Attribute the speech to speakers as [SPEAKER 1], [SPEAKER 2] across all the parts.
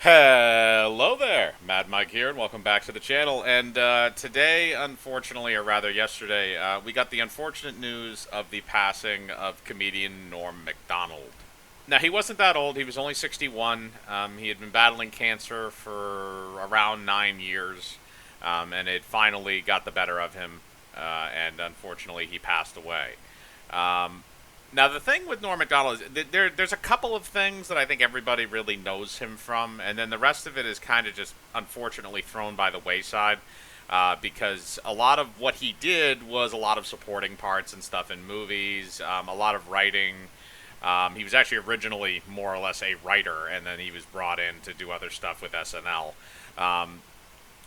[SPEAKER 1] Hello there, Mad Mike here, and welcome back to the channel. And today, unfortunately, or rather yesterday, we got the unfortunate news of the passing of comedian Norm Macdonald. Now, he wasn't that old. He was only 61. He had been battling cancer for around 9 years, and it finally got the better of him, and unfortunately, he passed away. Um, Now, the thing with Norm Macdonald is there's a couple of things that I think everybody really knows him from, and then the rest of it is kind of just unfortunately thrown by the wayside because a lot of what he did was a lot of supporting parts and stuff in movies, a lot of writing. He was actually originally more or less a writer, and then he was brought in to do other stuff with SNL. Um,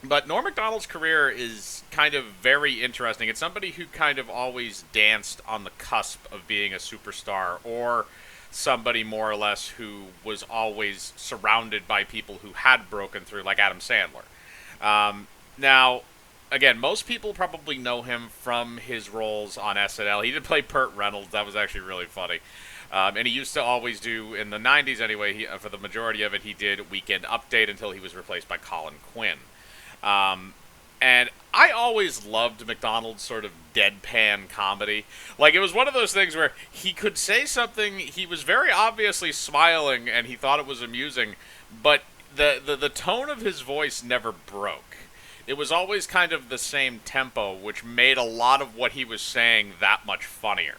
[SPEAKER 1] but Norm Macdonald's career is kind of very interesting. It's somebody who kind of always danced on the cusp of being a superstar, or somebody more or less who was always surrounded by people who had broken through, like Adam Sandler. Now, again, most people probably know him from his roles on SNL. He did play Burt Reynolds. That was actually really funny. And he used to always do, in the 90s anyway, for the majority of it, he did Weekend Update until he was replaced by Colin Quinn. Um, and I always loved McDonald's sort of deadpan comedy. Like, it was one of those things where he could say something, he was very obviously smiling and he thought it was amusing, but the tone of his voice never broke. It was always kind of the same tempo, which made a lot of what he was saying that much funnier.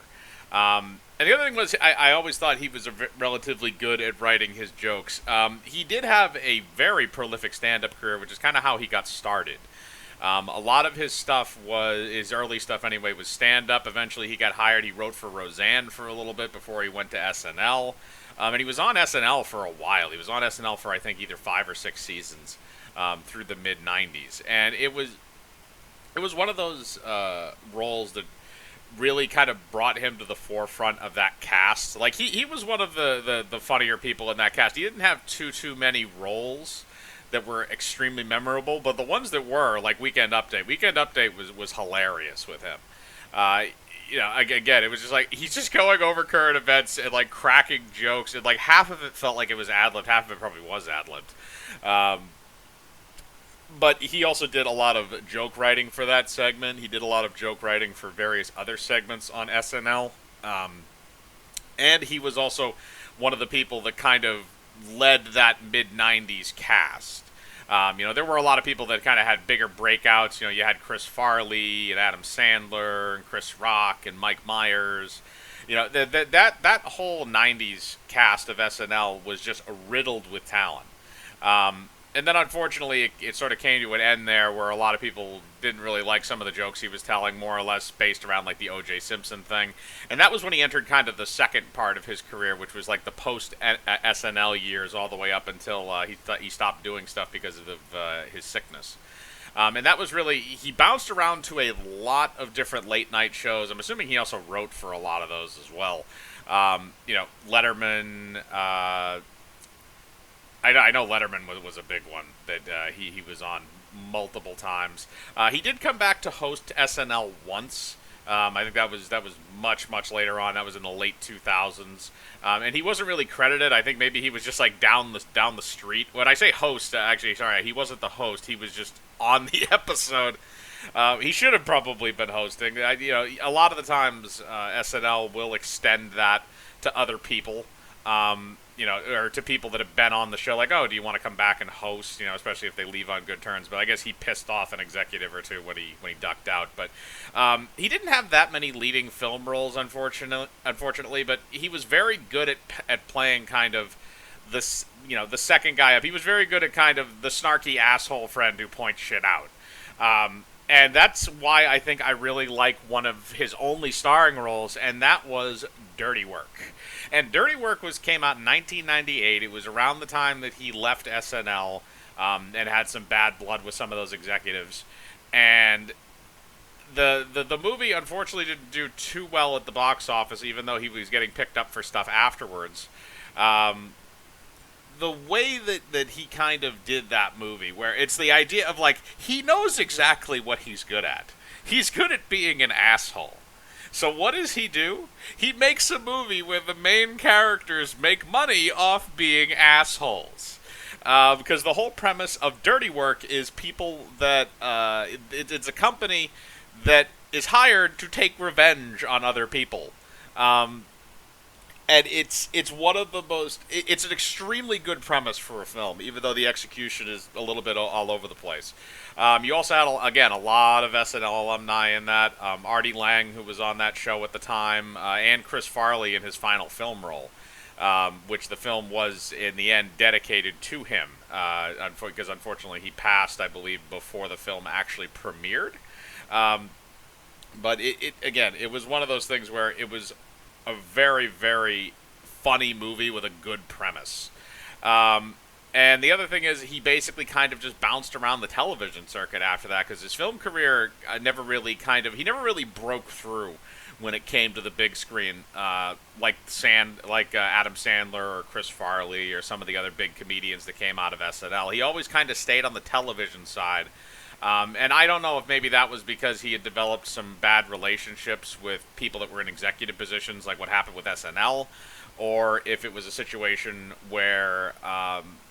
[SPEAKER 1] And the other thing was, I always thought he was relatively good at writing his jokes. He did have a very prolific stand-up career, which is kind of how he got started. A lot of his stuff his early stuff anyway, was stand-up. Eventually he got hired. He wrote for Roseanne for a little bit before he went to SNL. And he was on SNL for a while. He was on SNL for, I think, either 5 or 6 seasons through the mid-90s. And it was one of those roles that really kind of brought him to the forefront of that cast. Like, he was one of the funnier people in that cast. He didn't have too many roles that were extremely memorable, but the ones that were, like Weekend Update was hilarious with him. Uh, again, it was just like, he's just going over current events and, like, cracking jokes, and, like, half of it felt like it was ad-libbed, half of it probably was ad-libbed. But he also did a lot of joke writing for that segment. He did a lot of joke writing for various other segments on SNL. And he was also one of the people that kind of led that mid-90s cast. There were a lot of people that kind of had bigger breakouts. You had Chris Farley and Adam Sandler and Chris Rock and Mike Myers. That whole 90s cast of SNL was just riddled with talent. And then, unfortunately, it sort of came to an end there where a lot of people didn't really like some of the jokes he was telling, more or less based around, like, the O.J. Simpson thing. And that was when he entered kind of the second part of his career, which was, like, the post-SNL years all the way up until he stopped doing stuff because of his sickness. And that was really, he bounced around to a lot of different late-night shows. I'm assuming he also wrote for a lot of those as well. Letterman... I know Letterman was a big one that he was on multiple times. He did come back to host SNL once. I think that was much later on. That was in the late 2000s, and he wasn't really credited. I think maybe he was just like down the street. When I say host, actually, sorry, he wasn't the host. He was just on the episode. He should have probably been hosting. A lot of the times SNL will extend that to other people. Or to people that have been on the show, like, oh, do you want to come back and host? Especially if they leave on good terms. But I guess he pissed off an executive or two when he ducked out. But he didn't have that many leading film roles, unfortunately. But he was very good at playing kind of the second guy up. He was very good at kind of the snarky asshole friend who points shit out. And that's why I think I really like one of his only starring roles, and that was Dirty Work. And Dirty Work came out in 1998. It was around the time that he left SNL and had some bad blood with some of those executives. And the movie, unfortunately, didn't do too well at the box office, even though he was getting picked up for stuff afterwards. The way that he kind of did that movie, where it's the idea of, like, he knows exactly what he's good at. He's good at being an asshole. So what does he do? He makes a movie where the main characters make money off being assholes. Because the whole premise of Dirty Work is people that it's a company that is hired to take revenge on other people. Um, and it's one of the most it's an extremely good premise for a film, even though the execution is a little bit all over the place. You also had again a lot of SNL alumni in that. Artie Lang, who was on that show at the time, and Chris Farley in his final film role, which the film was in the end dedicated to him, because unfortunately he passed, I believe, before the film actually premiered. Um, but it again, it was one of those things where it was a very, very funny movie with a good premise. Um, and the other thing is, he basically kind of just bounced around the television circuit after that, because his film career he never really broke through when it came to the big screen, like Adam Sandler or Chris Farley or some of the other big comedians that came out of SNL. He always kind of stayed on the television side. And I don't know if maybe that was because he had developed some bad relationships with people that were in executive positions, like what happened with SNL, or if it was a situation where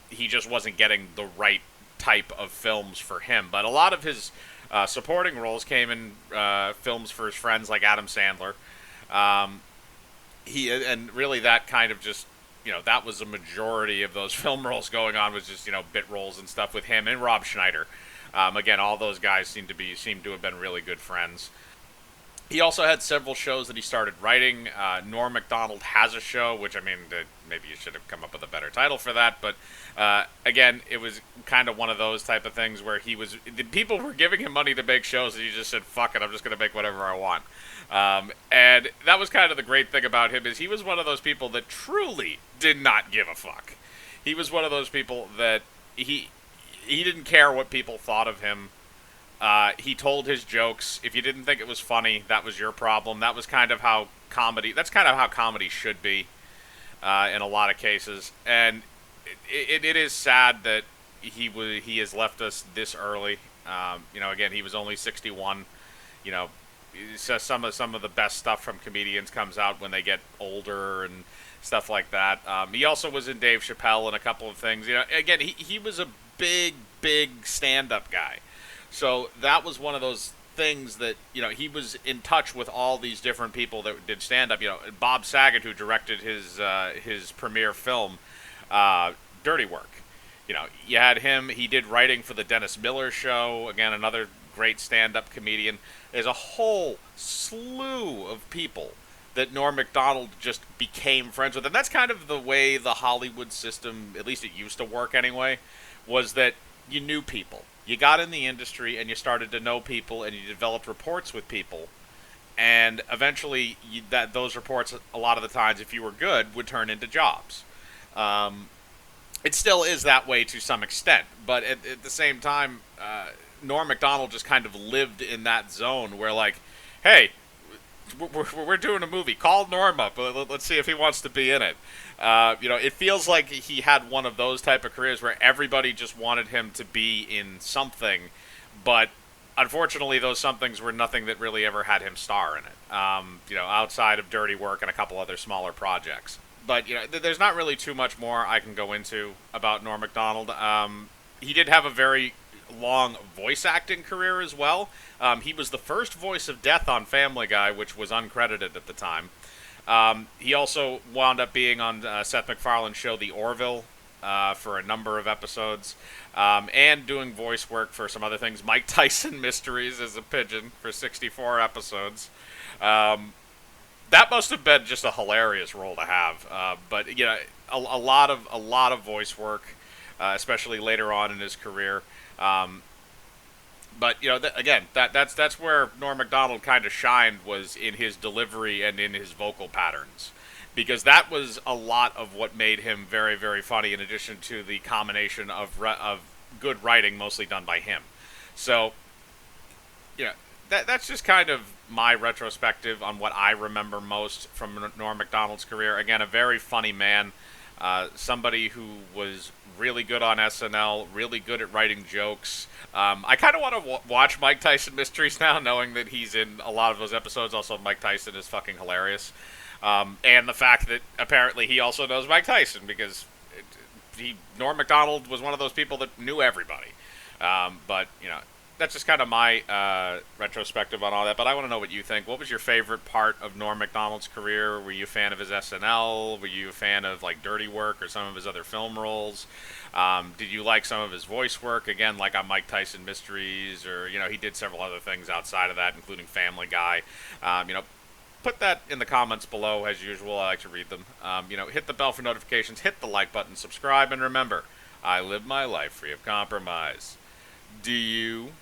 [SPEAKER 1] he just wasn't getting the right type of films for him. But a lot of his supporting roles came in films for his friends like Adam Sandler. And really that kind of just, that was a majority of those film roles going on, was just, bit roles and stuff with him and Rob Schneider. Again, all those guys seem to have been really good friends. He also had several shows that he started writing. Norm Macdonald has a show, which, I mean, maybe you should have come up with a better title for that. But again, it was kind of one of those type of things where the people were giving him money to make shows, and he just said, "Fuck it, I'm just going to make whatever I want." And that was kind of the great thing about him, is he was one of those people that truly did not give a fuck. He was one of those people that he didn't care what people thought of him. He told his jokes. If you didn't think it was funny, that was your problem. That's kind of how comedy should be, in a lot of cases. And it is sad that he has left us this early. Again, he was only 61. So some of the best stuff from comedians comes out when they get older and stuff like that. He also was in Dave Chappelle and a couple of things. Again, he was a big stand-up guy. So that was one of those things that, he was in touch with all these different people that did stand-up. Bob Saget, who directed his premiere film, Dirty Work. You had him. He did writing for the Dennis Miller Show. Again, another great stand-up comedian. There's a whole slew of people that Norm Macdonald just became friends with. And that's kind of the way the Hollywood system, at least it used to work anyway, was that you knew people. You got in the industry and you started to know people and you developed reports with people. And eventually, those reports, a lot of the times, if you were good, would turn into jobs. It still is that way to some extent. But at the same time, Norm Macdonald just kind of lived in that zone where, like, hey, we're doing a movie. Call Norm up. Let's see if he wants to be in it. It feels like he had one of those type of careers where everybody just wanted him to be in something, but unfortunately those somethings were nothing that really ever had him star in it. Outside of Dirty Work and a couple other smaller projects. But there's not really too much more I can go into about Norm Macdonald. He did have a very long voice acting career as well. He was the first voice of Death on Family Guy, which was uncredited at the time. He also wound up being on Seth MacFarlane's show The Orville for a number of episodes, and doing voice work for some other things. Mike Tyson Mysteries as a pigeon for 64 episodes. That must have been just a hilarious role to have. But a lot of voice work, especially later on in his career. But again, that's where Norm Macdonald kind of shined, was in his delivery and in his vocal patterns, because that was a lot of what made him very, very funny. In addition to the combination of good writing, mostly done by him. So, that's just kind of my retrospective on what I remember most from Norm Macdonald's career. Again, a very funny man. Somebody who was really good on SNL, really good at writing jokes. I kind of want to watch Mike Tyson Mysteries now, knowing that he's in a lot of those episodes. Also, Mike Tyson is fucking hilarious. And the fact that apparently he also knows Mike Tyson, because Norm Macdonald was one of those people that knew everybody. But that's just kind of my retrospective on all that. But I want to know what you think. What was your favorite part of Norm Macdonald's career? Were you a fan of his SNL? Were you a fan of like Dirty Work or some of his other film roles? Did you like some of his voice work? Again, like on Mike Tyson Mysteries, or he did several other things outside of that, including Family Guy. Put that in the comments below as usual. I like to read them. Hit the bell for notifications, hit the like button, subscribe, and remember, I live my life free of compromise. Do you?